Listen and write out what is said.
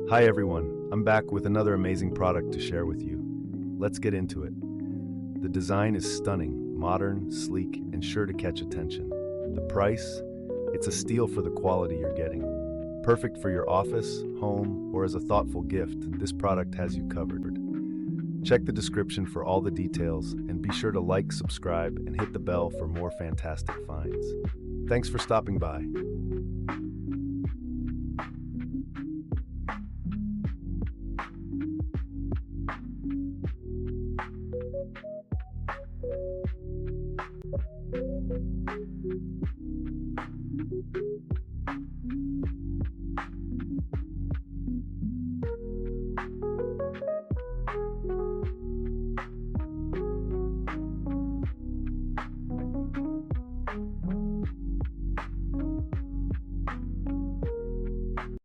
Hi everyone, I'm back with another amazing product to share with you. Let's get into it. The design is stunning, modern, sleek, and sure to catch attention. The price? It's a steal for the quality you're getting. Perfect for your office, home, or as a thoughtful gift, this product has you covered. Check the description for all the details, and be sure to like, subscribe, and hit the bell for more fantastic finds. Thanks for stopping by.